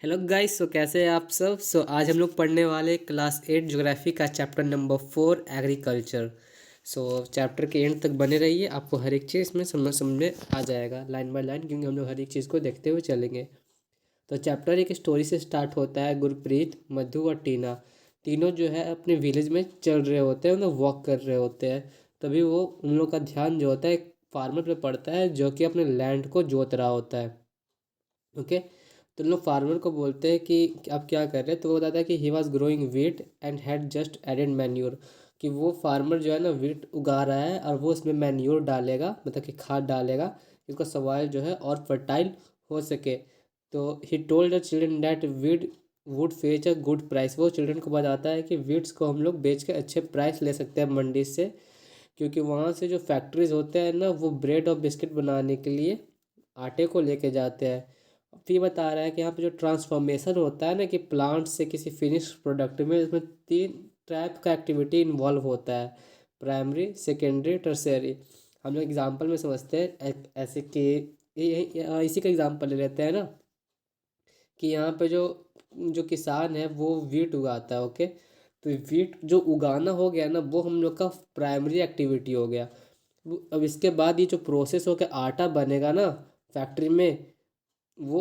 Hello guys. कैसे हैं आप सब। आज हम लोग पढ़ने वाले क्लास 8 ज्योग्राफी का चैप्टर नंबर 4 एग्रीकल्चर। चैप्टर के एंड तक बने रहिए, आपको हर एक चीज़ में समझ में आ जाएगा लाइन बाय लाइन, क्योंकि हम लोग हर एक चीज़ को देखते हुए चलेंगे। तो चैप्टर एक स्टोरी से स्टार्ट होता है। गुरप्रीत, मधु और टीना तीनों जो है अपने विलेज में चल रहे होते हैं, मतलब वॉक कर रहे होते हैं। तभी वो उन लोग का ध्यान जो होता है एक फार्मर पे पड़ता है, जो कि अपने लैंड को जोत रहा होता है। ओके। तो लोग फार्मर को बोलते हैं कि आप क्या कर रहे हैं, तो वो बताता है कि he was growing wheat and had just added manure. कि वो फार्मर जो है ना वीट उगा रहा है और वो उसमें मैन्योर डालेगा, मतलब कि खाद डालेगा, इसका सॉइल जो है और फर्टाइल हो सके। तो he told the children that wheat would fetch a good price. वो चिल्ड्रन को बताता है कि वीट्स को हम लोग बेच के अच्छे प्राइस ले सकते हैं मंडी से, क्योंकि वहाँ से जो फैक्ट्रीज होते हैं ना, वो ब्रेड और बिस्किट बनाने के लिए आटे को लेके जाते हैं। फिर बता रहा है कि यहाँ पे जो ट्रांसफॉर्मेशन होता है ना, कि प्लांट से किसी फिनिश प्रोडक्ट में, इसमें 3 टाइप का एक्टिविटी इन्वॉल्व होता है: प्राइमरी, सेकेंडरी, टर्शियरी। हम लोग एग्जांपल में समझते हैं ऐसे कि इसी का एग्जांपल ले लेते हैं ना, कि यहाँ पे जो जो किसान है वो वीट उगाता है। ओके। तो वीट जो उगाना हो गया ना, वो हम लोग का प्राइमरी एक्टिविटी हो गया। अब इसके बाद ये जो प्रोसेस हो के आटा बनेगा ना फैक्ट्री में, वो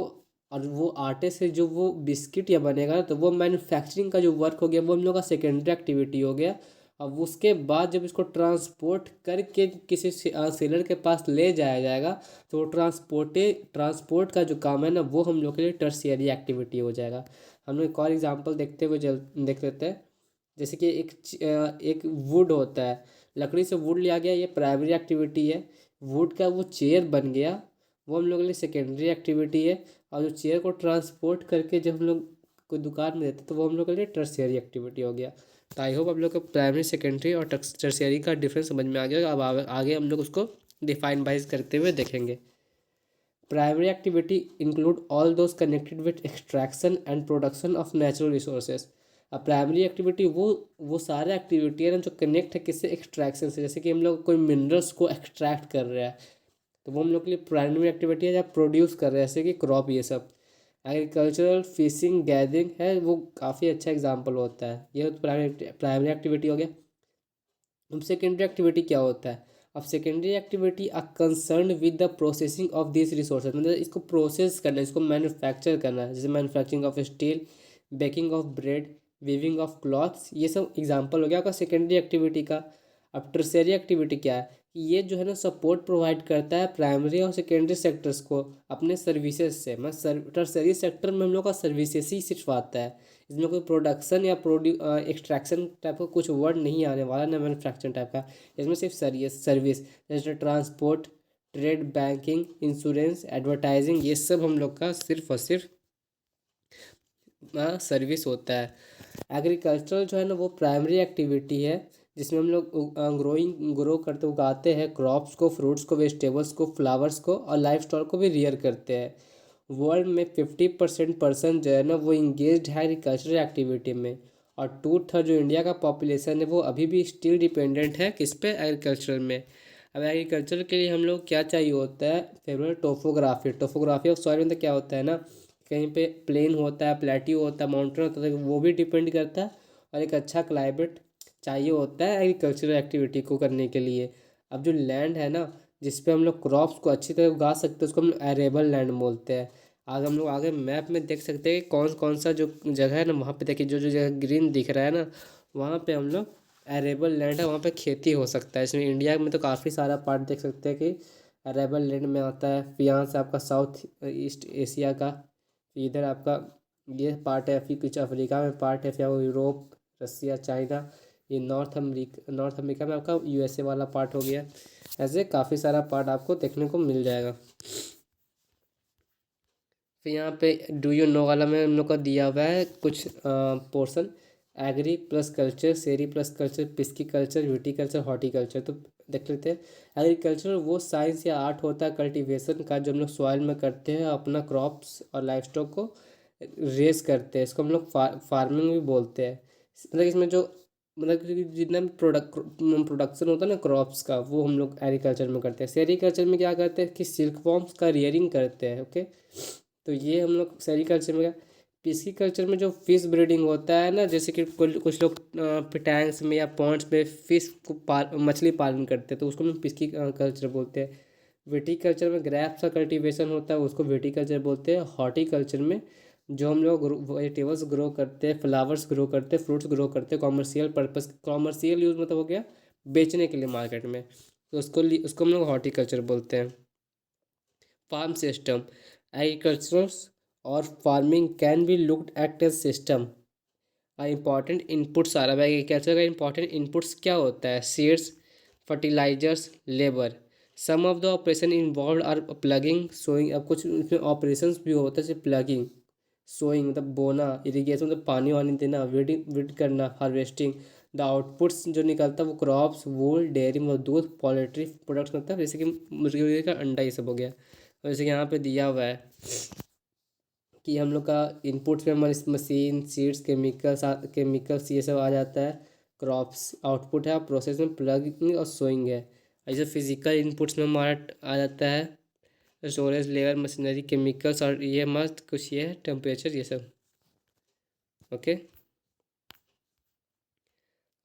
और वो आटे से जो वो बिस्किट या बनेगा ना, तो वो मैन्युफैक्चरिंग का जो वर्क हो गया, वो हम लोग का सेकेंडरी एक्टिविटी हो गया। अब उसके बाद जब इसको ट्रांसपोर्ट करके किसी सेलर के पास ले जाया जाएगा, तो वो ट्रांसपोर्ट का जो काम है ना, वो हम लोग के लिए टर्शियरी एक्टिविटी हो जाएगा। हम लोग एक और एग्जांपल देखते हुए देख लेते हैं। जैसे कि एक वुड होता है, लकड़ी से वुड लिया गया, ये प्राइमरी एक्टिविटी है। वुड का वो चेयर बन गया, वो हम लोग के लिए सेकेंडरी एक्टिविटी है। और जो चेयर को ट्रांसपोर्ट करके जब हम लोग कोई दुकान में देते, तो वो हम लोग के लिए टर्शियरी एक्टिविटी हो गया। तो आई होप आप लोग को प्राइमरी, सेकेंडरी और टर्शियरी का डिफरेंस समझ में आ गया। अब आगे हम लोग उसको डिफाइन वाइज करते हुए देखेंगे। Primary activity include all those connected with extraction and production of natural resources। अब प्राइमरी एक्टिविटी वो सारे एक्टिविटी है ना जो कनेक्ट है किससे, एक्सट्रैक्शन से। जैसे कि हम लोग कोई मिनरल्स को एक्सट्रैक्ट कर रहे हैं, तो वो हम लोग के लिए प्राइमरी एक्टिविटी है, या प्रोड्यूस कर रहे हैं जैसे कि क्रॉप, ये सब। एग्रीकल्चरल, फिशिंग, गैदरिंग है, वो काफ़ी अच्छा एग्जाम्पल होता है। ये तो प्राइमरी एक्टिविटी हो गया। अब सेकेंडरी एक्टिविटी क्या होता है। अब secondary activity are concern with the processing of this resources, मतलब इसको प्रोसेस करना है, इसको मैन्युफैक्चर करना है। जैसे manufacturing of steel, baking of bread, weaving of clothes, ये सब एग्जांपल हो गया आपका सेकेंडरी एक्टिविटी का। अब टर्शियरी एक्टिविटी क्या है, कि ये जो है ना सपोर्ट प्रोवाइड करता है प्राइमरी और सेकेंडरी सेक्टर्स को अपने सर्विसेज से। मतलब टर्शियरी सेक्टर में हम लोग का सर्विसेज ही सिर्फ आता है, इसमें कोई प्रोडक्शन या एक्सट्रैक्शन टाइप का कुछ वर्ड नहीं आने वाला, ना मैन्युफैक्चरिंग टाइप का। इसमें सिर्फ सर्विस, जैसे transport, trade, banking, insurance, advertising, ये सब हम लोग का सिर्फ और सिर्फ सर्विस होता है। एग्रीकल्चर जो है ना, वो प्राइमरी एक्टिविटी है, जिसमें हम लोग ग्रो करते उगाते हैं क्रॉप्स को, फ्रूट्स को, वेजिटेबल्स को, फ्लावर्स को, और लाइफ स्टॉक को भी रियर करते हैं। वर्ल्ड में 50% पर्सन जो है ना, वो इंगेज है एग्रीकल्चर एक्टिविटी में। और 2/3 जो इंडिया का पॉपुलेशन है, वो अभी भी स्टिल डिपेंडेंट है किस पे, एग्रीकल्चर में। अब एग्रीकल्चर के लिए हम लोग क्या चाहिए होता है, फेवरेट टोपोग्राफी ऑफ सॉइल। मतलब क्या होता है ना, कहीं पे प्लेन होता है, प्लेट्यू होता है, माउंटेन होता है, तो वो भी डिपेंड करता है। और एक अच्छा क्लाइमेट चाहिए होता है एग्रीकल्चरल एक्टिविटी को करने के लिए। अब जो लैंड है ना, जिस पे हम लोग क्रॉप्स को अच्छी तरह उगा सकते हैं, उसको हम लोग एरेबल लैंड बोलते हैं। आगे हम लोग आगे मैप में देख सकते हैं कि कौन कौन सा जो जगह है ना, वहाँ पे देखिए जो जो जगह ग्रीन दिख रहा है ना, वहाँ पे हम लोग एरेबल लैंड है, वहाँ पे खेती हो सकता है। इसमें इंडिया में तो काफ़ी सारा पार्ट देख सकते हैं कि एरेबल लैंड में आता है। फिर यहाँ से आपका साउथ ईस्ट एशिया का, इधर आपका ये पार्ट है, फिर कुछ अफ्रीका में पार्ट है, फिर यूरोप, रसिया, चाइना, ये नॉर्थ अमेरिका में आपका यूएसए वाला पार्ट हो गया। ऐसे काफ़ी सारा पार्ट आपको देखने को मिल जाएगा। फिर यहाँ पे डू यू नो वाला में हम लोग का दिया हुआ है कुछ portion: agri plus culture, seri plus culture, pisci culture, viticulture, horticulture. तो देख लेते हैं। एग्रीकल्चर वो साइंस या आर्ट होता है कल्टीवेशन का, जो हम लोग सॉइल में करते हैं, अपना क्रॉप्स और लाइफ स्टॉक को रेस करते हैं। इसको हम लोग फार्मिंग भी बोलते हैं। मतलब इसमें जो मतलब कि जितना भी प्रोडक्शन होता है ना क्रॉप्स का, वो हम लोग एग्रीकल्चर में करते हैं। सेरीकल्चर में क्या करते हैं कि सिल्क वॉर्म्स का रियरिंग करते हैं। ओके। तो ये हम लोग सेरीकल्चर में क्या, पिस्की कल्चर में जो फिश ब्रीडिंग होता है ना, जैसे कि कुछ लोग टैंक्स में या पॉन्ड्स में फिश को मछली पालन करते हैं, तो उसको हम पिस्की कल्चर बोलते हैं। विटीकल्चर में ग्रेप्स का कल्टीवेशन होता है, उसको विटीकल्चर बोलते हैं। हॉर्टिकल्चर में जो हम लोग वेजिटेबल्स ग्रो करते हैं, फ्लावर्स ग्रो करते हैं, फ्रूट्स ग्रो करते हैं, कॉमर्शियल पर्पस, कॉमर्शियल यूज़ मतलब हो गया बेचने के लिए मार्केट में, तो उसको हम लोग हॉर्टिकल्चर बोलते हैं। फार्म सिस्टम, एग्रीकल्चर और farming can be looked at as system. Important inputs आ रहा है। एग्रीकल्चर का इंपॉर्टेंट इनपुट्स क्या होता है? Seeds, fertilisers, labour. Some of the operation involve are ploughing, sowing. अब कुछ इसमें ऑपरेशंस भी होता है, जैसे प्लगिंग, सोइंग मतलब बोना, इरिगेशन मतलब पानी वानी देना, वीड करना, हार्वेस्टिंग। द आउटपुट्स जो निकलता है वो क्रॉप्स, वूल, डेयरी मतलब दूध, पोल्ट्री प्रोडक्ट्स मतलब जैसे कि मुर्गी का अंडा, ये सब हो गया। जैसे कि यहाँ पे दिया हुआ है कि हम लोग का इनपुट्स में हमारी मशीन, सीड्स, केमिकल्स ये सब आ जाता है। क्रॉप्स आउटपुट है, प्रोसेस में प्लगिंग और सोइंग है। ऐसे फिजिकल इनपुट्स में हमारा आ जाता है स्टोरेज, लेबर, मशीनरी, केमिकल्स, और ये मस्त कुछ ये है टेम्परेचर, ये सब। ओके।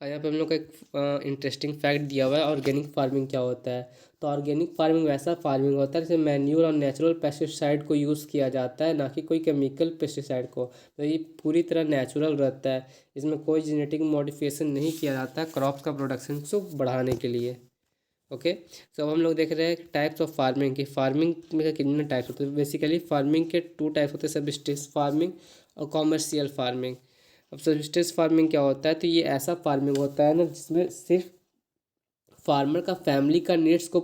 और यहाँ पे हम लोग का एक इंटरेस्टिंग फैक्ट दिया हुआ है, ऑर्गेनिक फार्मिंग क्या होता है। तो ऑर्गेनिक फार्मिंग वैसा फार्मिंग होता है जिसमें मैन्यूर और नेचुरल पेस्टिसाइड को यूज़ किया जाता है, ना कि कोई केमिकल पेस्टिसाइड को। तो ये पूरी तरह नेचुरल रहता है, इसमें कोई जेनेटिक मॉडिफिकेशन नहीं किया जाता है क्रॉप्स का प्रोडक्शन को बढ़ाने के लिए। ओके। तो अब हम लोग देख रहे हैं टाइप्स ऑफ फार्मिंग की। फार्मिंग में कितने टाइप्स होते हैं? बेसिकली फार्मिंग के 2 टाइप्स होते हैं, सब्सिस्टेंस फार्मिंग और कॉमर्शियल फार्मिंग। अब सब्सिस्टेंस फार्मिंग क्या होता है? तो ये ऐसा फार्मिंग होता है ना जिसमें सिर्फ फार्मर का फैमिली का नीड्स को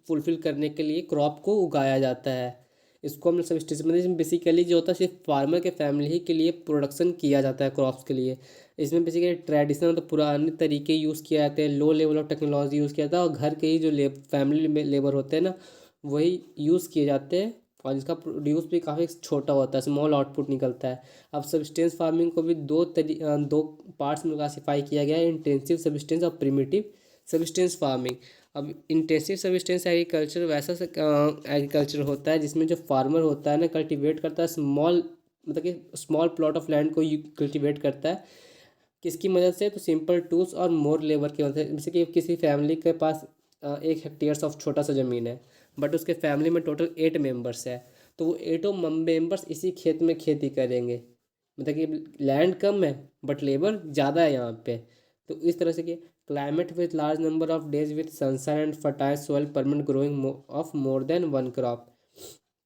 फुलफिल करने के लिए क्रॉप को उगाया जाता है। इसको हम लोग सब्सिस्टेंस मतलब बेसिकली जो होता है सिर्फ फार्मर के फैमिली ही के लिए प्रोडक्शन किया जाता है क्रॉप्स के लिए। इसमें बेसिकली ट्रेडिशनल मतलब पुराने तरीके यूज़ किए जाते हैं, low level of technology use किया जाता है, और घर के ही जो फैमिली में लेबर होते हैं ना वही यूज़ किए जाते हैं, और इसका प्रोड्यूस भी काफ़ी छोटा होता है, स्मॉल आउटपुट निकलता है। अब सब्सिस्टेंस फार्मिंग को भी दो पार्ट्स में क्लासीफाई किया गया है, इंटेंसिव सब्सिस्टेंस और प्रिमिटिव सब्सिस्टेंस फार्मिंग। अब इंटेंसिव सब्सिस्टेंस एग्रीकल्चर वैसा एग्रीकल्चर होता है जिसमें जो फार्मर होता है ना कल्टीवेट करता है स्मॉल, मतलब कि स्मॉल प्लॉट ऑफ लैंड को कल्टीवेट करता है। किसकी मदद से? तो सिंपल टूल्स और मोर लेबर की मदद से। जैसे कि किसी फैमिली के पास 1 हेक्टेयर ऑफ छोटा सा ज़मीन है, बट उसके फैमिली में टोटल 8 मेंबर्स है, तो वो 8 मेंबर्स इसी खेत में खेती करेंगे। मतलब कि लैंड कम है बट लेबर ज़्यादा है यहाँ पे। तो इस तरह से कि climate with large number of days with sunshine and fertile soil permanent growing of more than one crop.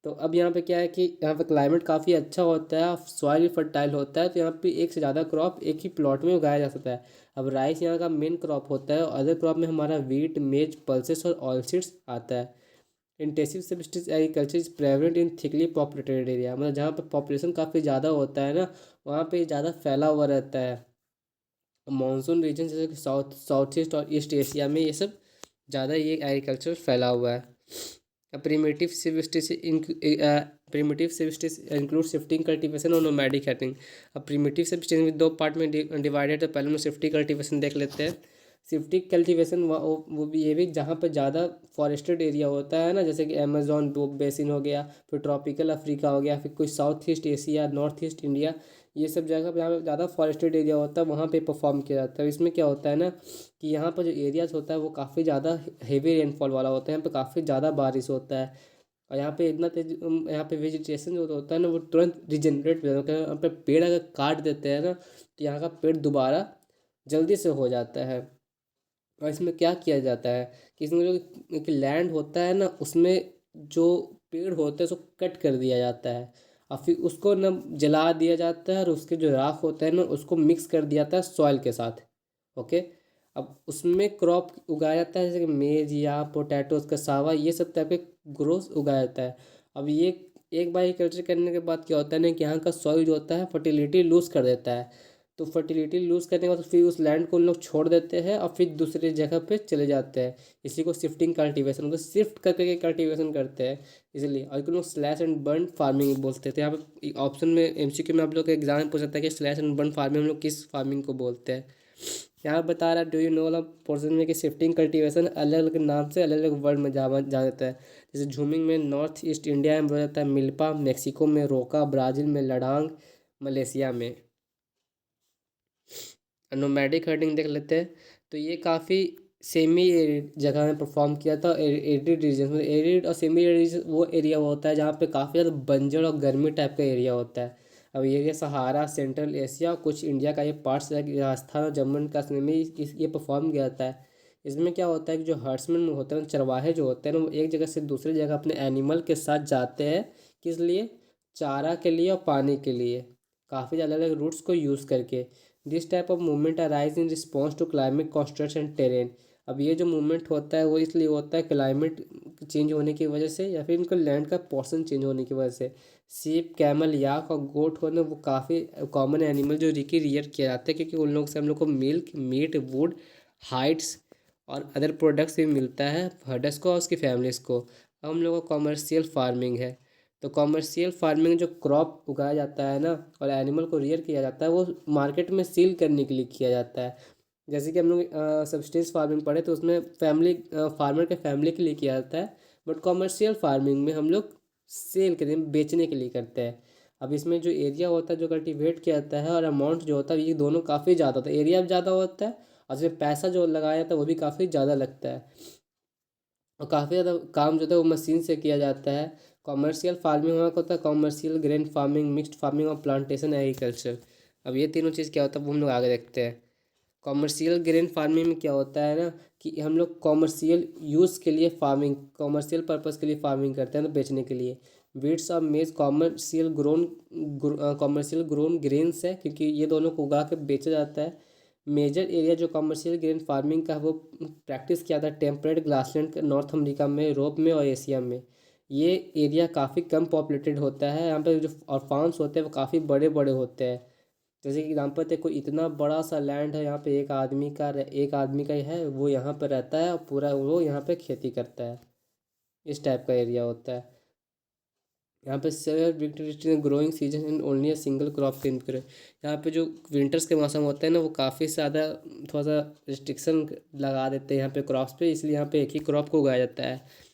तो अब यहाँ पे क्या है कि यहाँ पे क्लाइमेट काफ़ी अच्छा होता है, सॉइल भी फर्टाइल होता है, तो यहाँ पे एक से ज़्यादा क्रॉप एक ही प्लॉट में उगाया जा सकता है। अब राइस यहाँ का मेन क्रॉप होता है, और अदर क्रॉप में हमारा वीट, मेज, पल्सेस और ऑयल सीड्स आता है। Intensive subsistence agriculture is prevalent in thickly populated area, मतलब जहाँ पर पॉपुलेशन काफ़ी ज़्यादा होता है ना वहाँ पे ज़्यादा फैला हुआ रहता है। मानसून रीजन जैसे कि साउथ ईस्ट और ईस्ट एशिया में ये सब ज़्यादा ये एग्रीकल्चर फैला हुआ है। प्रिमिटिव सिविस्टिस इंक्लूड शिफ्टिंग कल्टीवेशन और नोमैडिक हैटिंग। अब प्रिमिटिव सिविस्टिस में 2 पार्ट में डिवाइडेड, तो पहले हम शिफ्टिंग कल्टीवेशन देख लेते हैं। शिफ्टिंग कल्टीवेशन वो भी ये भी जहाँ पर ज़्यादा फॉरेस्टेड एरिया होता है ना, जैसे कि अमेजोन बेसिन हो गया, फिर ट्रॉपिकल अफ्रीका हो गया, फिर कोई south east Asia, north east India, ये सब जगह पे जहाँ पे ज़्यादा फॉरेस्टेड एरिया होता है वहाँ पे परफॉर्म किया जाता है। इसमें क्या होता है ना कि यहाँ पर जो एरियाज होता है वो काफ़ी ज़्यादा हेवी रेनफॉल वाला होता है, यहाँ पे काफ़ी ज़्यादा बारिश होता है, और यहाँ पे इतना तेज यहाँ पे वेजिटेशन जो होता है ना वो तुरंत रिजनरेट हो जाता है। यहाँ पे पेड़ अगर काट देते हैं ना तो यहाँ का पेड़ दोबारा जल्दी से हो जाता है। और इसमें क्या किया जाता है कि इसमें जो लैंड होता है ना उसमें जो पेड़ होते हैं उसको कट कर दिया जाता है, और फिर उसको ना जला दिया जाता है, और उसके जो राख होता है ना उसको मिक्स कर दिया जाता है सॉइल के साथ। ओके। अब उसमें क्रॉप उगाया जाता है, जैसे कि मेज या पोटैटोज, कसावा, ये सब टाइप के ग्रोथ उगाया जाता है। अब ये एक बार एग्रीकल्चर करने के बाद क्या होता है ना कि यहाँ का सॉइल जो होता है फर्टिलिटी लूज़ कर देता है। तो फर्टिलिटी लूज़ करने के बाद फिर उस लैंड को उन लोग छोड़ देते हैं और फिर दूसरी जगह पे चले जाते हैं। इसी को शिफ्टिंग कल्टीवेशन मतलब शिफ्ट करके कल्टीवेशन करते हैं इसलिए। और कुछ लोग स्लैश एंड बर्न फार्मिंग बोलते थे। यहाँ पे ऑप्शन में एमसीक्यू में आप लोग का एग्जाम पूछ सकता है कि स्लैश एंड बर्न फार्मिंग हम लोग किस फार्मिंग को बोलते हैं। यहाँ बता रहा है डू यू नो वाला पोर्सन में कि शिफ्टिंग कल्टीवेशन अलग अलग नाम से अलग अलग वर्ल्ड में जाना जाता है। जैसे झूमिंग में नॉर्थ ईस्ट इंडिया में बोला जाता है मिल्पा, मेक्सिको में रोका, ब्राज़ील में लडांग, मलेशिया में। नोमैडिक हर्डिंग देख लेते हैं। तो ये काफ़ी सेमी एरिड जगह में परफॉर्म किया था। एरिड रीजन में, एरिड और सेमी एरिड वो एरिया होता है जहाँ पे काफ़ी ज़्यादा बंजर और गर्मी टाइप का एरिया होता है। अब ये सहारा, सेंट्रल एशिया और कुछ इंडिया का ये पार्ट्स, राजस्थान और जम्मू एंड कश्मीर में ये परफॉर्म किया जाता है। इसमें क्या होता है कि जो हर्ट्समैन होते हैं, चरवाहे जो होते हैं ना, वो एक जगह से दूसरी जगह अपने एनिमल के साथ जाते हैं। किस लिए? चारा के लिए और पानी के लिए, काफ़ी अलग अलग रूट्स को यूज़ करके। This type of movement arise in response to climate constraints and terrain. अब ये जो मूवमेंट होता है वो इसलिए होता है क्लाइमेट चेंज होने की वजह से, या फिर इनका लैंड का पोर्शन चेंज होने की वजह से। सीप, कैमल, याक और गोट होने वो काफ़ी कॉमन एनिमल जो रिकी रियर किया जाता है, क्योंकि उन लोगों से हम लोग को मिल्क, मीट, वुड, हाइट्स और अदर प्रोडक्ट्स भी मिलता है हर्डस को और उसकी फैमिलीज़ को। अब हम लोग को कॉमर्शियल फार्मिंग है। तो कॉमर्शियल फार्मिंग जो क्रॉप उगाया जाता है ना और एनिमल को रियर किया जाता है, वो मार्केट में सील करने के लिए किया जाता है। जैसे कि हम लोग सब्सिस्टेंस फार्मिंग पढ़े तो उसमें फैमिली फार्मर के फैमिली के लिए किया जाता है। बट कॉमर्शियल फार्मिंग में हम लोग सेल के लिए, बेचने के लिए करते हैं। अब इसमें जो एरिया होता है जो कल्टीवेट किया जाता है और अमाउंट जो होता है, ये दोनों काफ़ी ज़्यादा होता है। एरिया भी ज़्यादा होता है और उसमें पैसा जो लगाया जाता है वो भी काफ़ी ज़्यादा लगता है। और काफ़ी ज़्यादा काम जो था वो मशीन से किया जाता है। कॉमर्शियल फार्मिंग वहाँ का होता है commercial, grain farming, mixed farming और प्लांटेशन एग्रीकल्चर। अब ये तीनों चीज़ क्या होता है वो हम लोग आगे देखते हैं। कॉमर्शियल ग्रेन फार्मिंग में क्या होता है ना कि हम लोग कॉमर्शियल यूज़ के लिए फार्मिंग, कॉमर्शियल पर्पज़ के लिए फार्मिंग करते हैं ना, बेचने के लिए। वीट्स और मेज कॉमर्शियल ग्रोन ग्रेन्स है, क्योंकि ये दोनों को उगा के बेचा जाता है। मेजर एरिया जो कमर्शियल ग्रेन फार्मिंग का वो प्रैक्टिस किया था टेम्परेट ग्रासलैंड, नॉर्थ अमेरिका में, यूरोप में और एशिया में। ये एरिया काफ़ी कम पॉपुलेटेड होता है। यहाँ पे जो और फार्म्स होते हैं वो काफ़ी बड़े बड़े होते हैं। जैसे कि एग्जाम्पल देखो, इतना बड़ा सा लैंड है, यहाँ पे एक आदमी का ही है, वो यहाँ पर रहता है और पूरा वो यहाँ पे खेती करता है। इस टाइप का एरिया होता है। यहाँ पे severe winter growing season and only a single crop can grow. यहाँ पे जो विंटर्स के मौसम होते हैं ना वो काफ़ी ज़्यादा थोड़ा सा रिस्ट्रिक्शन लगा देते हैं यहाँ पे क्रॉप्स पे, इसलिए यहाँ पे एक ही क्रॉप को उगाया जाता है।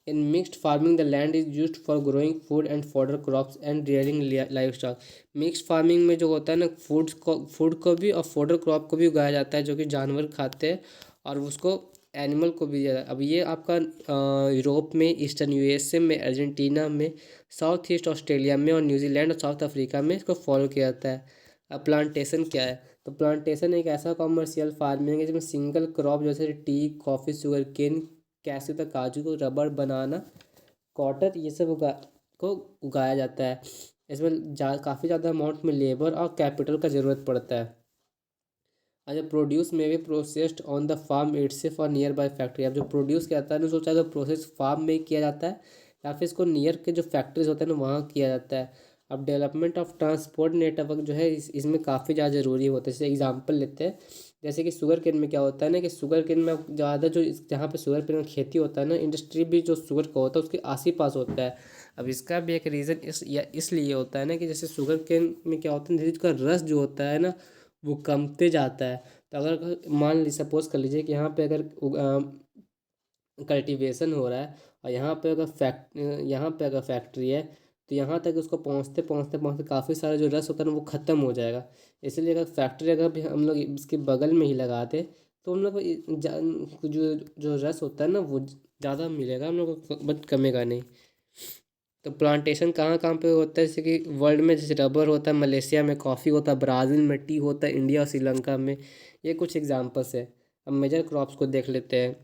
In mixed farming the land is used for growing food and fodder crops and rearing live stock. Mixed farming में जो होता है ना, फूड को भी और फॉडर क्रॉप को भी उगाया जाता है जो कि जानवर खाते हैं, और उसको एनिमल को भी दिया जाता है। अब ये आपका यूरोप में, ईस्टर्न यूएसए में, अर्जेंटीना में, साउथ ईस्ट ऑस्ट्रेलिया में और न्यूजीलैंड और साउथ अफ्रीका में इसको फॉलो किया जाता है। अब प्लांटेशन क्या है? तो प्लांटेशन एक ऐसा कॉमर्शियल फार्मिंग है जिसमें सिंगल क्रॉप जैसे टी, कॉफ़ी, शुगर केन, कैसे तक काजू को, रबड़ बनाना, कॉटन, ये सब को उगाया जाता है। इसमें काफ़ी ज़्यादा अमाउंट में लेबर और कैपिटल का ज़रूरत पड़ता है। अच्छा, प्रोड्यूस में भी processed on the farm itself और नियर बाय फैक्ट्री। अब जो प्रोड्यूस किया जाता है ना, सोचा तो प्रोसेस फार्म में ही किया जाता है या फिर इसको नियर के जो फैक्ट्रीज होते हैं ना वहाँ किया जाता है। अब डेवलपमेंट ऑफ ट्रांसपोर्ट नेटवर्क जो है इसमें काफ़ी ज़्यादा ज़रूरी होता है। जैसे एग्जांपल लेते हैं, जैसे कि शुगर केन में क्या होता है ना कि शुगर केन में ज़्यादा जो जहाँ पे शुगर केन का खेती होता है ना, इंडस्ट्री भी जो शुगर का होता है उसके आस ही पास होता है। अब इसका भी एक रीज़न इसलिए होता है ना कि जैसे शुगर केन में क्या होता है, जैसे उसका रस जो होता है ना वो कमते जाता है। तो अगर मान ली सपोज कर लीजिए कि यहाँ पे अगर कल्टीवेशन हो रहा है और यहाँ पे अगर फैक्ट्री है, तो यहाँ तक उसको पहुँचते पहुँचते पहुँचते काफ़ी सारा जो रस होता है ना वो ख़त्म हो जाएगा। इसलिए अगर फैक्ट्री अगर भी हम लोग इसके बगल में ही लगा दें तो हम लोग को जो जो रस होता है ना वो ज़्यादा मिलेगा हम लोग को, बट कमेगा नहीं। तो प्लांटेशन कहाँ कहाँ पे होता है? जैसे कि वर्ल्ड में जैसे रबर होता है, मलेशिया में कॉफ़ी होता है, ब्राज़ील में टी होता है, इंडिया और श्रीलंका में। ये कुछ एग्जांपल्स है। अब मेजर क्रॉप्स को देख लेते हैं।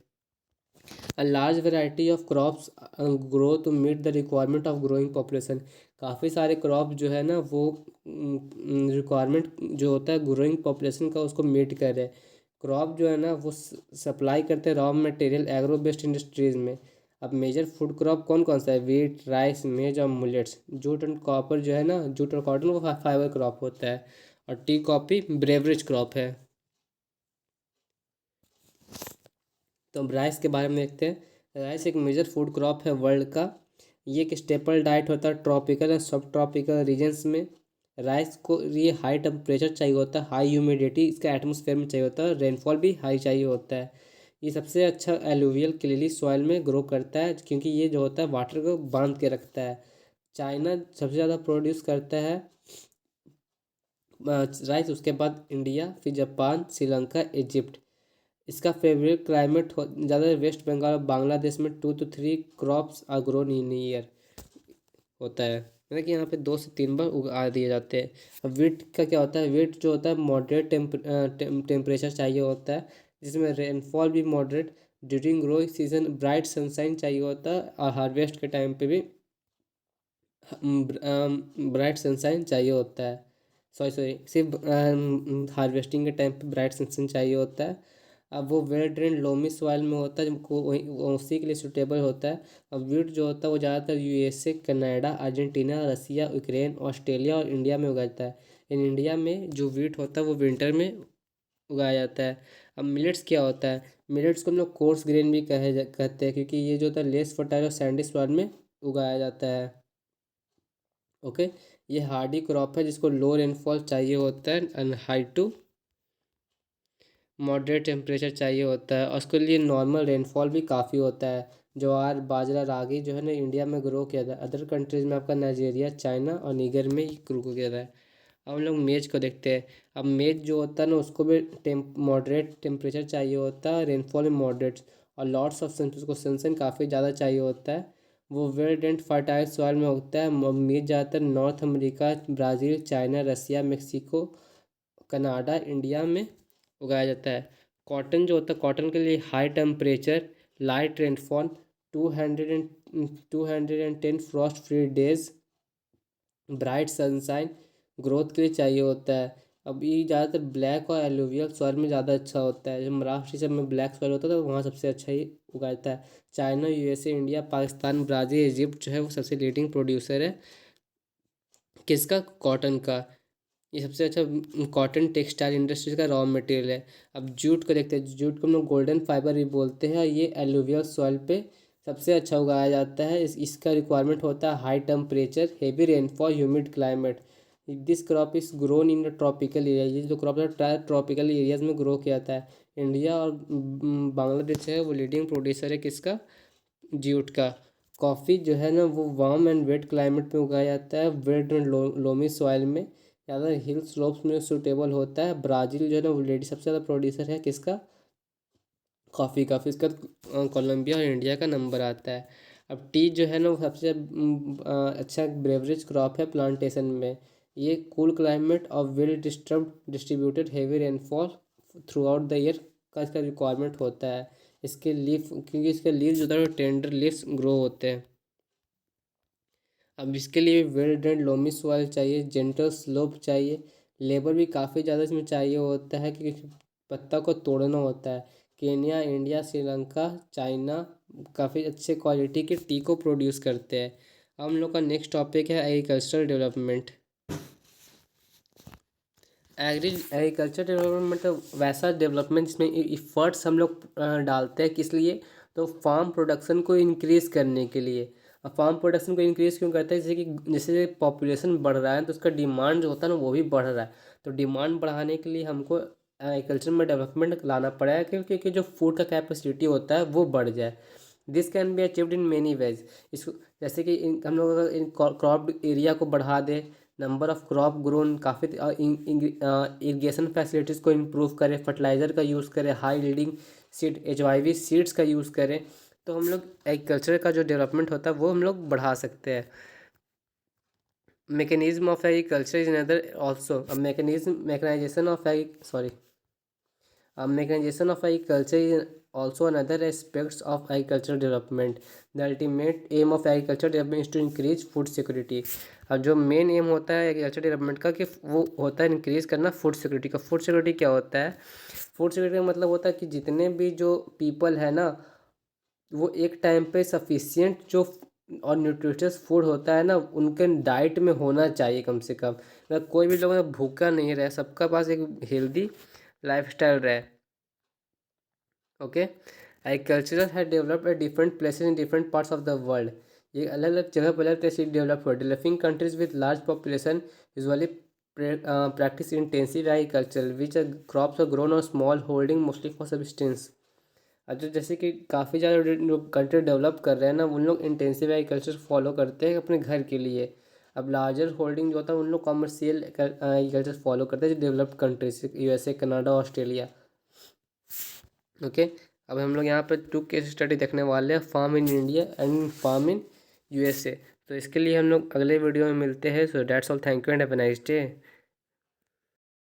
A large variety of crops grow to meet the requirement of growing population. काफ़ी सारे क्रॉप जो है ना वो रिक्वायरमेंट जो होता है ग्रोइंग पॉपुलेशन का उसको मीट कर रहे हैं। क्रॉप जो है ना वो सप्लाई करते हैं raw material agro based industries में। अब मेजर फूड क्रॉप कौन कौन सा है? वीट, राइस, मेज और मिलेट्स। जूट एंड कॉपर जो है ना, जूट और कॉटन वो फाइबर क्रॉप होता है। और टी कॉफ़ी ब्रेवरेज क्रॉप है। तो अब राइस के बारे में देखते हैं। राइस एक मेजर फूड क्रॉप है वर्ल्ड का। ये एक स्टेपल डाइट होता है ट्रॉपिकल एंड सब ट्रॉपिकल रीजन्स में। राइस को ये हाई टेम्परेचर चाहिए होता है, हाई ह्यूमिडिटी इसका एटमोसफेयर में चाहिए होता है, रेनफॉल भी हाई चाहिए होता है। ये सबसे अच्छा एलुवियल क्लेली सॉइल में ग्रो करता है, क्योंकि ये जो होता है वाटर को बांध के रखता है। चाइना सबसे ज़्यादा प्रोड्यूस करता है राइस, उसके बाद इंडिया, फिर जापान, श्रीलंका, इजिप्ट। इसका फेवरेट क्लाइमेट ज़्यादा वेस्ट बंगाल और बांग्लादेश में 2 to 3 crops are grown in year होता है, मतलब कि यहाँ पे 2 से 3 बार उगा दिए जाते हैं। अब वीट का क्या होता है, वीट जो होता है मॉडरेट टेम्परेचर चाहिए होता है, जिसमें रेनफॉल भी moderate, during growing season bright sunshine चाहिए होता है, और हार्वेस्ट के टाइम पे भी ब्राइट सनशाइन चाहिए होता है। सॉरी सॉरी, सिर्फ हार्वेस्टिंग के टाइम पे ब्राइट सनशाइन चाहिए होता है। अब वो वेल ड्रेन लोमी सॉइल में होता है, जिनको उसी के लिए सूटेबल होता है। अब वीट जो होता है वो ज़्यादातर यूएसए, कनाडा, अर्जेंटीना, रसिया, यूक्रेन, ऑस्ट्रेलिया और इंडिया में उगाता है। इन इंडिया में जो वीट होता है वो विंटर में उगाया जाता है। अब मिलेट्स क्या होता है, मिलेट्स को हम लोग कोर्स ग्रेन भी कहते हैं, क्योंकि ये जो होता है लेस फर्टाइल और सैंडी सॉइल में उगाया जाता है। ओके, ये हार्डी क्रॉप है जिसको लो रेनफॉल चाहिए होता है and high to moderate temperature चाहिए होता है, और उसके लिए नॉर्मल रेनफॉल भी काफ़ी होता है। ज्वार, बाजरा, रागी जो है ना इंडिया में ग्रो किया जाता है, अदर कंट्रीज़ में आपका नाइजीरिया, चाइना और नीगर में ही ग्रो किया जाता है। अब हम लोग मेज को देखते हैं। अब मेज जो होता है ना उसको भी मॉडरेट टेम्परेचर चाहिए होता है, रेनफॉल में मॉडरेट, और लॉट्स ऑफ सन, उसको सनसन काफ़ी ज़्यादा चाहिए होता है। वो वेल ड्रेन्ड फर्टाइल सॉइल में उगता है। मेज ज़्यादातर नॉर्थ अमेरिका, ब्राज़ील, चाइना, रसिया, मेक्सिको, कनाडा, इंडिया में उगाया जाता है। कॉटन जो होता है, कॉटन के लिए high temperature, light rainfall, 210 Frost free days, bright sunshine growth के लिए चाहिए होता है। अब ये ज़्यादातर ब्लैक और एलुवियल सॉइल में ज़्यादा अच्छा होता है। जब महाराष्ट्र सब में ब्लैक सॉइल होता है तो वहाँ सबसे अच्छा ही उगाता है। China, USA, India, Pakistan, Brazil, Egypt जो है वो सबसे लीडिंग प्रोड्यूसर है किसका, कॉटन का। ये सबसे अच्छा कॉटन टेक्सटाइल इंडस्ट्रीज का रॉ मटेरियल है। अब जूट को देखते हैं, जूट को हम लोग गोल्डन फाइबर भी बोलते हैं, और ये एलुवियल सॉइल पे सबसे अच्छा उगाया जाता है। इसका रिक्वायरमेंट होता है high temperature, heavy rainfall, humid climate. This crop is grown in the tropical area, ये जो क्रॉप है ट्रॉपिकल एरियाज में ग्रो किया जाता है। इंडिया और बांग्लादेश है वो लीडिंग प्रोड्यूसर है किसका, जूट का। कॉफ़ी जो है ना वो वार्म एंड वेट क्लाइमेट में उगाया जाता है, वेट एंड लोमी सॉइल में, ज़्यादा हिल स्लोप्स में सूटेबल होता है। ब्राज़ील जो है ना वो लेडी सबसे ज़्यादा प्रोड्यूसर है किसका, कॉफ़ी का। फिर इसका कोलंबिया और इंडिया का नंबर आता है। अब टी जो है ना वो सबसे अच्छा ब्रेवरेज क्रॉप है प्लांटेशन में। ये कूल क्लाइमेट और well distributed heavy rainfall through out the year का इसका रिक्वायरमेंट होता है। इसके लीफ, क्योंकि इसके लीव जो होता है टेंडर लीव्स ग्रो होते हैं। अब इसके लिए वेल ड्रेन्ड लोमी सॉइल चाहिए, जेंटल स्लोप चाहिए, लेबर भी काफ़ी ज़्यादा इसमें चाहिए होता है, क्योंकि पत्ता को तोड़ना होता है। केन्या, इंडिया, श्रीलंका, चाइना काफ़ी अच्छे क्वालिटी के टी को प्रोड्यूस करते हैं। अब हम लोग का नेक्स्ट टॉपिक है एग्रीकल्चरल डेवलपमेंट। एग्रीकल्चर डेवलपमेंट मतलब वैसा डेवलपमेंट जिसमें इफ़र्ट्स हम लोग डालते हैं, किस लिए, तो फार्म प्रोडक्शन को इंक्रीज़ करने के लिए। अब फार्म प्रोडक्शन को इंक्रीज़ क्यों करते हैं, जैसे पॉपुलेशन बढ़ रहा है तो उसका डिमांड जो होता है ना वो भी बढ़ रहा है। तो डिमांड बढ़ाने के लिए हमको एग्रीकल्चर में डेवलपमेंट लाना पड़ेगा, क्योंकि जो फूड का कैपेसिटी होता है वो बढ़ जाए। This can be achieved in many ways. इसको जैसे कि हम लोग अगर इन क्रॉप एरिया को बढ़ा दें, नंबर ऑफ़ क्रॉप ग्रोन काफ़ी, इरीगेशन फैसिलिटीज़ को इम्प्रूव करें, फर्टिलाइज़र का यूज़ करें, high yielding seed HYV seeds का यूज़ करें, तो हम लोग एग्रीकल्चर का जो डेवलपमेंट होता है वो हम लोग बढ़ा सकते हैं। Mechanism of agriculture is another also mechanization of mechanization of agriculture is also another aspects of agricultural development. The ultimate aim of agriculture development is to increase food security. अब जो मेन एम होता है agriculture development का, कि वो होता है increase करना फूड सिक्योरिटी का। फूड सिक्योरिटी क्या होता है, फूड सिक्योरिटी का मतलब होता है कि जितने भी जो पीपल है ना वो एक टाइम पे सफिशियंट जो और न्यूट्रिशियस फूड होता है ना उनके डाइट में होना चाहिए कम से कम, मतलब कोई भी लोग भूखा नहीं रहे, सबका पास एक हेल्दी लाइफ स्टाइल रहे। ओके, एग्रीकल्चर है developed at different places in different parts of the world. ये अलग अलग जगह पर अलग तरीके से डेवलप हुआ। Developing countries with large population usually practice intensive agriculture which are crops are grown on small holding mostly for subsistence। अब जो जैसे कि काफ़ी ज़्यादा जो कंट्री डेवलप कर रहे हैं ना उन लोग इंटेंसिव एग्रीकल्चर फॉलो करते हैं अपने घर के लिए। अब लार्जर होल्डिंग जो होता है उन लोग कॉमर्शियल एग्रीकल्चर फॉलो करते हैं जो developed countries USA Canada Australia. Okay, अब हम लोग यहाँ पे 2 केस स्टडी देखने वाले हैं, farm in India and farm in USA. तो इसके लिए हम लोग अगले वीडियो में मिलते हैं। So that's all, thank you and have a nice day.